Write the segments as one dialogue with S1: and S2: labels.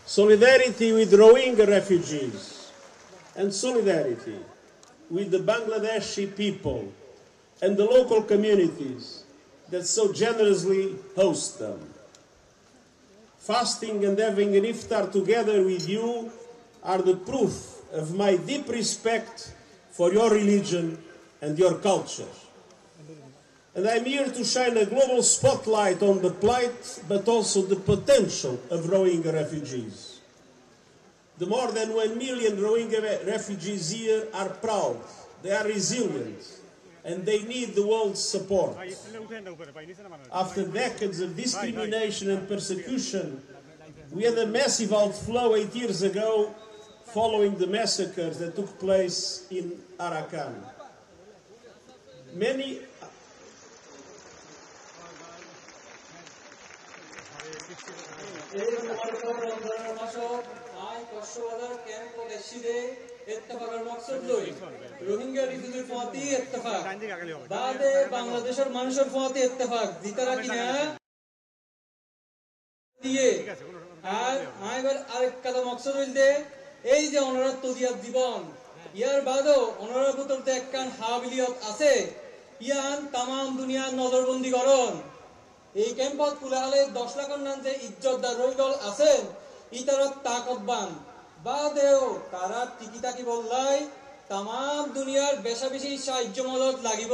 S1: Solidarity with Rohingya refugees and solidarity with the Bangladeshi people and the local communities that so generously host them. Fasting and having an iftar together with you are the proof of my deep respect for your religion and your culture. And I'm here to shine a global spotlight on the plight, but also the potential of Rohingya refugees. The more than 1 million Rohingya refugees here are proud, they are resilient, and they need the world's support. After decades of discrimination and persecution, we had a massive outflow 8 years ago following the massacres that took place in Arakan. Many
S2: Rohingya রিফিউজির ফতি Ittefaq বাদে বাংলাদেশের মানুষের ফতি ইত্তেফাক জিতারা কিনা দিয়ে আর আইবার আরেক কথা মকসদ হইলতে এই যে ওনারা তজিয়াত জীবন ইয়ার বাদও ওনারা ভিতরতে একখান হাবিলিয়ত আছে ইয়ান তামাম দুনিয়ার নজরবন্দি করন এই ক্যাম্পত কুলাহালে 10 লাখের নাম যে ইজ্জতদার রইগল আছেন ইতারা তাকতবান বাদেও তারা টিকিটাকি বললাই তামাম দুনিয়ার বেশা বেশি সাহায্য মদত লাগিব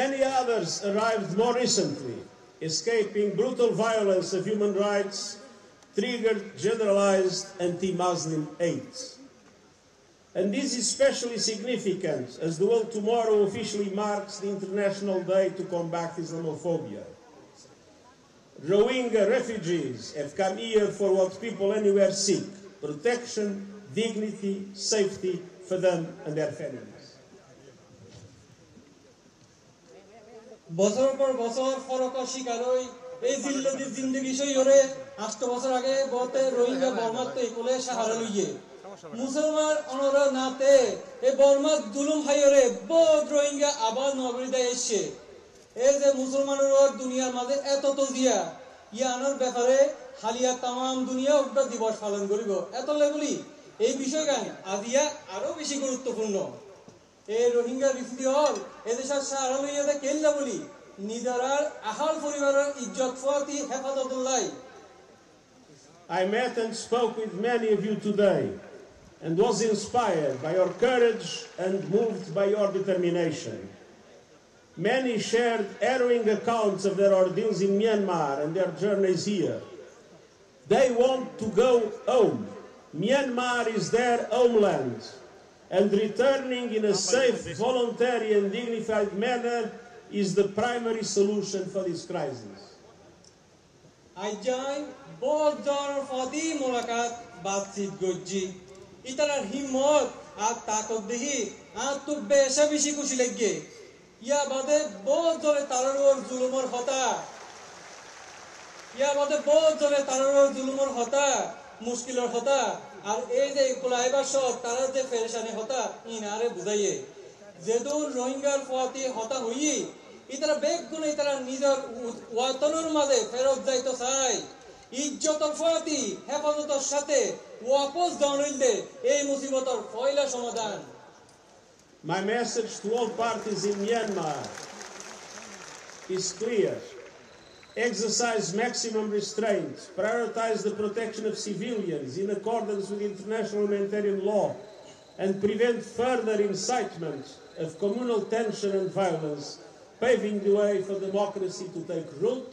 S1: Many others arrived more recently, escaping brutal violence of human rights, triggered generalized anti-Muslim hate. And this is especially significant as the world tomorrow officially marks the International Day to combat Islamophobia. Rohingya refugees have come here for what people anywhere seek: protection, dignity, safety for them and their families.
S2: বছর পর বছর ফরকার শিকার হই এই জিল্লতির জিন্দেগি সইরে 8 বছর আগে বতে রোহিঙ্গা বর্মাতে কোলে সাহারা লইয়ে মুসলমান অনরা নাতে এই বর্মা জুলুম হাইরে বহুত রোহিঙ্গা আবার নগরীতে এসে এই যে মুসলমানের দুনিয়ার মাঝে এত তজিয়া ইয়ানোর ব্যাপারে হালিয়া তামাম দুনিয়া উদ্দা দিবস পালন করিব এত লেগুলি এই বিষয়গান আজিয়া আরো বেশি গুরুত্বপূর্ণ এই রোহিঙ্গা রিফিউজি হল এদেশের সাহারা লইয়াতে কেল্লা বলি নিজারার আহাল পরিবারের ইজ্জত ফতি হেফাজতুল্লাহ
S1: I met and spoke with many of you today and was inspired by your courage and moved by your determination. Many shared harrowing accounts of their ordeals in Myanmar and their journeys here. They want to go home. Myanmar is their homeland, and returning in a safe, voluntary and dignified manner is the primary solution for this crisis.
S2: Aijai বহুত জনের ফতি মোলাকাত বাতচিত গজ্জি ইতারার হিম্মত আর তাকত দেখি আর তো বেশা বেশি খুশি লাগে ইয়া বাদে বহুত জনে তারার জুলুমর হতা মুশকিলের হতা আর এই যে কুলাইবার সব তারা যে ফেরেশানি হতা ইনারে বুঝাইয়ে যেদুন রোহিঙ্গার ফতি হতা হই ইতারা বেগুনে ইতারা নিজের ওয়াতনের মাঝে ফেরত যাইতে চায় ইজ্জতর ফতি হেফাজতের সাথে ওয়াপস দাঁড়াইলে এই মুসিবতর পয়লা সমাধান
S1: My message to all parties in Myanmar is clear. Exercise maximum restraint, prioritize the protection of civilians in accordance with international humanitarian law, and prevent further incitement of communal tension and violence, paving the way for democracy to take root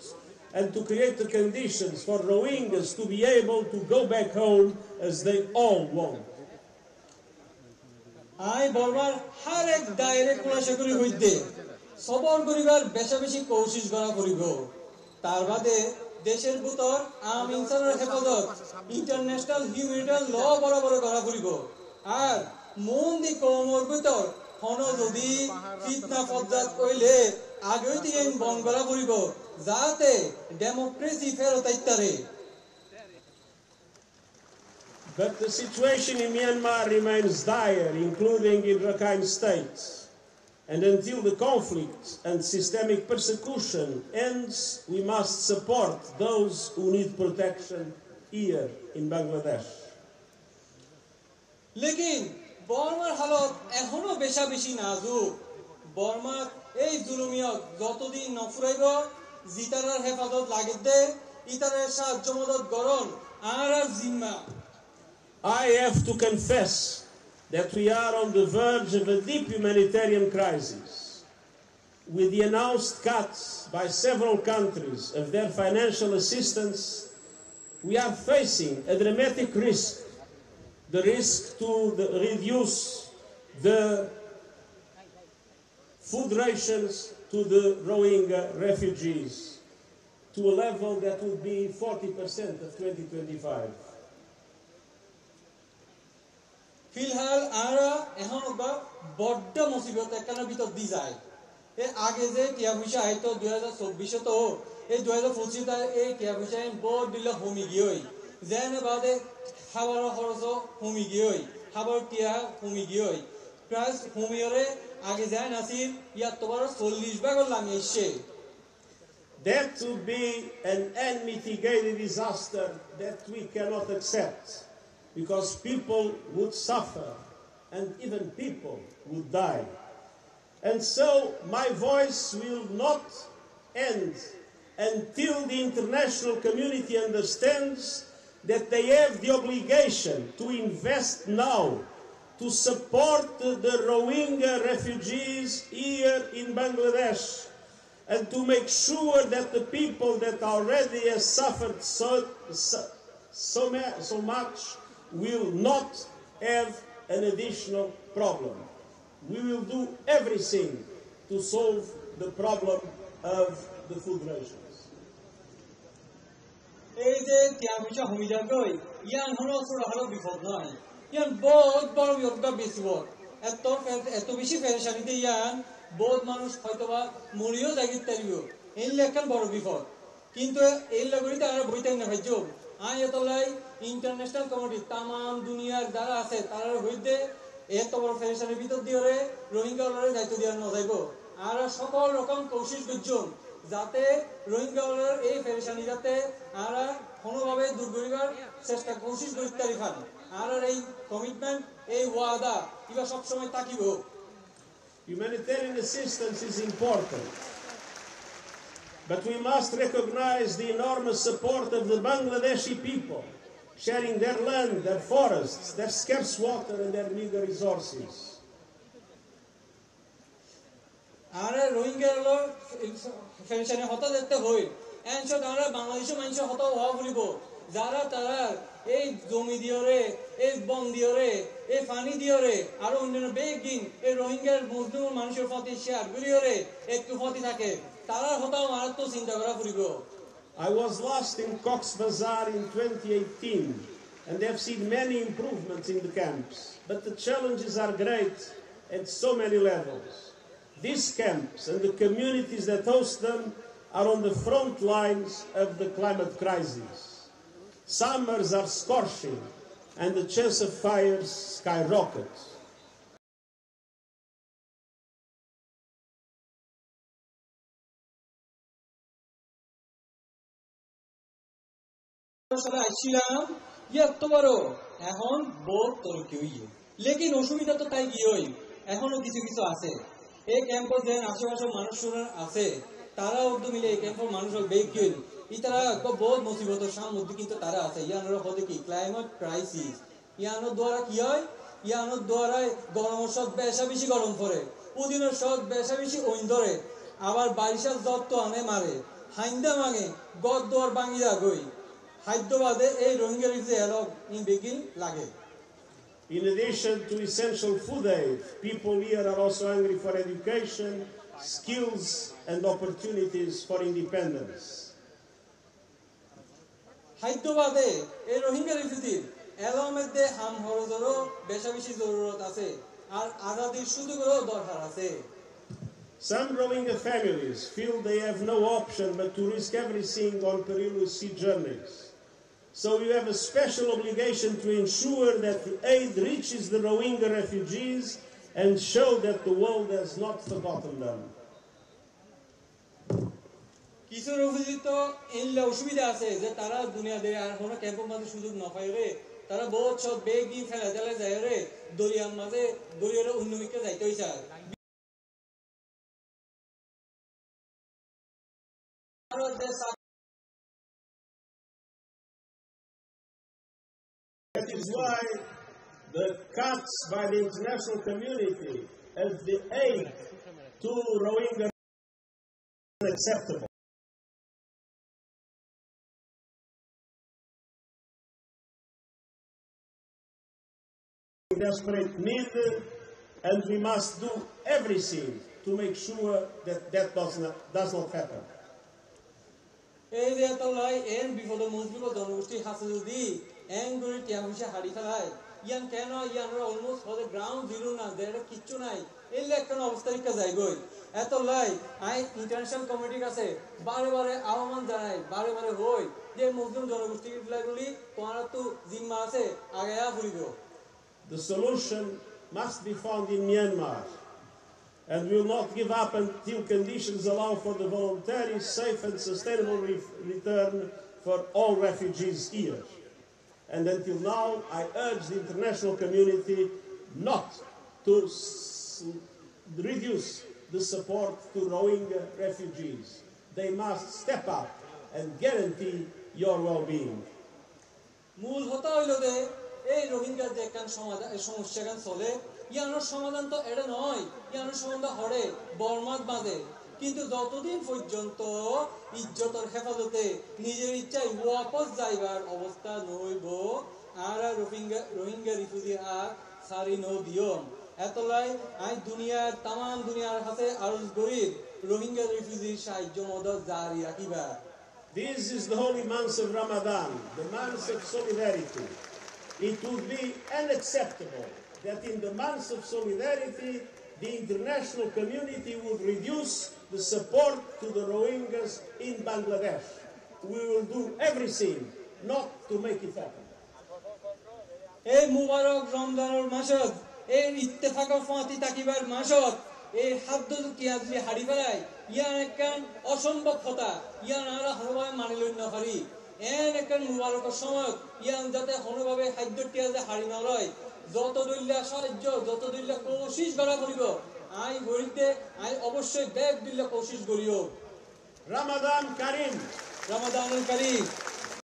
S1: and to create the conditions for Rohingyas to be able to go back home as they all want.
S2: I বলবার হার এক দায়রে খোলাসা করি হইতে সবর করিবার বেশা বেশি কোশিশ করা করিব তার বাদে দেশের ভিতর আম ইনসানের হেফাজত ইন্টারন্যাশনাল হিউম্যানিটারিয়ান ল বরাবর করা করিব আর মন দি কমর ভিতর হন যদি ফিতনা ফজ্জাত কইলে আগে থেকে বন্ধ করা করিব যাতে ডেমোক্রেসি ফেরত আইতারে
S1: But the situation in Myanmar remains dire, including in Rakhine State. And until the conflict and systemic persecution ends, we must support those who need protection here in Bangladesh.
S2: लेकिन बर्मार हालत एखोनो बेशा बेशी नाजुक बर्मार এই জুলুমিয়ত যতদিন নফুরাইব জিতারার হেফাজত লাগি দে ইতারের সাহায্য মদত গরণ আর জিম্মা
S1: I have to confess that we are on the verge of a deep humanitarian crisis. With the announced cuts by several countries of their financial assistance, we are facing a dramatic risk. The risk to reduce the food rations to the Rohingya refugees to a level that would be 40% of 2025.
S2: फिलहाल आरा এখন বা বড় মুসিবত একখানা ভিতর দি যায় এ আগে যে টিয়া পয়সা আইতো 2024 তো এই 2025 তে এই টিয়া পয়সা বড় দিলে হোমি গিয়ই যেনে বাদে খাবার খরচ হোমি গিয়ই খাবার টিয়া হোমি গিয়ই প্রাইস হোমিয়রে আগে যায় নাসির ইয়া তোবার 40 ভাগ লামি এসে
S1: That would be an unmitigated disaster that we cannot accept. Because people would suffer and even people would die. And so my voice will not end until the international community understands that they have the obligation to invest now to support the Rohingya refugees here in Bangladesh and to make sure that the people that already have suffered so much will not have an additional problem. We will do everything to solve the problem of the food rations.
S2: এই যে টিয়ামিশা হুমিজা কই ইয়ান হলো ছোট হলো বিপদ নয় ইয়ান বহুত বড় বিপদ বেশি বড় এত বেশি পেরেশানিতে ইয়ান বহুত মানুষ হয়তোবা মরিও জাগিত তারিব এই লেখান বড় বিপদ কিন্তু এই লাগরিতে আর বইতে না ভাইজো আয়াতলাই ইন্টারন্যাশনাল কমিটি তামাম দুনিয়ার যারা আছে তারা হইতে এত বড় ফেরেশানির ভিতর দিয়ে রোহিঙ্গাদের দায়িত্ব দেওয়া না যাইব আর সকল রকম কোশিশ করছেন যাতে রোহিঙ্গাদের এই ফেরেশানি যাতে আর কোনোভাবে দূর করিবার চেষ্টা কোশিশ করতে পারেন আর এই কমিটমেন্ট এই ওয়াদা এগুলো সব সময় থাকিব
S1: Humanitarian assistance is important. But we must recognize the enormous support of the Bangladeshi people, sharing their land, their forests, their scarce water and their meager resources.
S2: Ara Rohingya lo fenshane hota dette hoy. Enso dara Bangladeshi manche hota howa bolibo. Jara tara এই জমি দিয়রে এই বন দিয়রে এই পানি দিয়রে আর অন্যান্য begin এই রোহিঙ্গার মুসলিম মানুষের প্রতি শেয়ার গুলিয়রে একটু প্রতি থাকে তারা হতাও মারাত্মক চিন্তা করা পড়িব
S1: I was last in Cox's Bazar in 2018 and they have seen many improvements in the camps, but the challenges are great at so many levels. These camps and the communities that host them are on the front lines of the climate crisis. Summers are scorching and the chance of fires skyrockets.
S2: এখন বহুত তরকি হইয়ে লেকিন অসুবিধা তো তাই গিয়েই এখনো কিছু কিছু আছে এই ক্যাম্পে যে আশেপাশে মানুষরা আছে তারা উর্দু মিলে এই ক্যাম্পের মানুষ বেগ গিয়ে ইতারা বহুত মুসিবতের সামনে কিন্তু তারা আছে ইয়ানোর হতে কি ক্লাইমেট ক্রাইসিস ইয়ানোর দ্বারা কি হয় ইয়ানোর দ্বারা গরমের সব বেশি গরম পড়ে উদিনের সব বেশি ওইন ধরে আবার বারিশার জ্বর তো আনে মারে হাইন্দা মাগে গদ দোয়ার বাঙ্গিয়া গই হায়দ্রাবাদে এই রোহিঙ্গা রিফিউজি এলক ইন বেগিন লাগে
S1: In addition to essential food aid, people here are also hungry for education, skills and opportunities for independence.
S2: হায়দ্রাবাদে এই রোহিঙ্গা রিফিউজি এলর মধ্যে হাম হরজরও বেশি জরুরত আছে আর আজাদির সুযোগেরও দরকার আছে
S1: Some Rohingya families feel they have no option but to risk everything on perilous sea journeys. So we have a special obligation to ensure that the aid reaches the Rohingya refugees and show that the world has not forgotten them.
S2: কিছু refugee তো এনলা অসুবিধা আছে যে তারা দুনিয়া দেয় আর কোনো ক্যাম্পের মাঝে সুযোগ না পায় রে তারা বহুত সব বেগি ফেলা দেলা যায় রে দরিয়ার মাঝে দরিয়ার উন্নমিকে যাইতে হইছে
S1: That is why the cuts by the international community as the aid to Rohingya is unacceptable. Desperate need, and we must do everything to make sure that that does not happen.
S2: এই যে তলাই N বিপদ মুসলিম জনগোষ্ঠী হাসে যদি এঙ্গুরি টিয়ামুশে হারি ফেলায় ইয়ান কেন ইয়ানরা almost for the ground zero না দেড় কিচ্ছু নাই এই একটা অবস্থা রিকা যাইবই এত লাই আই ইন্টারন্যাশনাল কমিটির কাছে বারে বারে আহ্বান জানাই বারে বারে হই যে মুসলিম জনগোষ্ঠীগুলি তোমার তো জিম্মা আছে আগায়া ফুরিব
S1: The solution must be found in Myanmar, and we will not give up until conditions allow for the voluntary, safe and sustainable return for all refugees here. And until now, I urge the international community not to reduce the support to Rohingya refugees. They must step up and guarantee your well-being.
S2: মূল হতা হইল যে এই রোহিঙ্গার যে কান সমাধান সমস্যা কান চলে ইয়ানোর সমাধান তো এটা নয় ইয়ানোর সমাধান হরে বর্মাত বাঁধে কিন্তু যতদিন পর্যন্ত ইজ্জতের হেফাজতে নিজের ইচ্ছায় ওয়াপস যাইবার অবস্থা নইব আর রোহিঙ্গা রিফিউজি আর সারি নো দিও এতলাই আই দুনিয়ার তাম দুনিয়ার হাতে আরজ গরিব রোহিঙ্গা রিফিউজির সাহায্য মদত জারি রাখিবা
S1: This is the holy month of Ramadan, the month of solidarity. It would be unacceptable that in the month of solidarity, the international community would reduce the support to the Rohingyas in Bangladesh. We will do everything not to make it happen.
S2: এই মুবারক রমজানের মাসত এই ইত্তেফাকর ফাঁতি তাকিবার মাসত এই হাদ্দ কিয়াজলি হারি ফেলায় ইয়ান একখান অসম্ভব কথা ইয়ান আমরা হরভাবে মানি লই না পারি এন একখান মুবারকের সময় ইয়ান যাতে হরভাবে খাদ্য টিয়াজে হারি না লয় যত দৈল্যা সাহায্য যত দৈল্যা কোশিশ করা করিব আই গরিতে আই অবশ্যই ব্যাগ দিল্লা কোশিশ করিও
S1: Ramadan Karim.
S2: Ramadan Karim.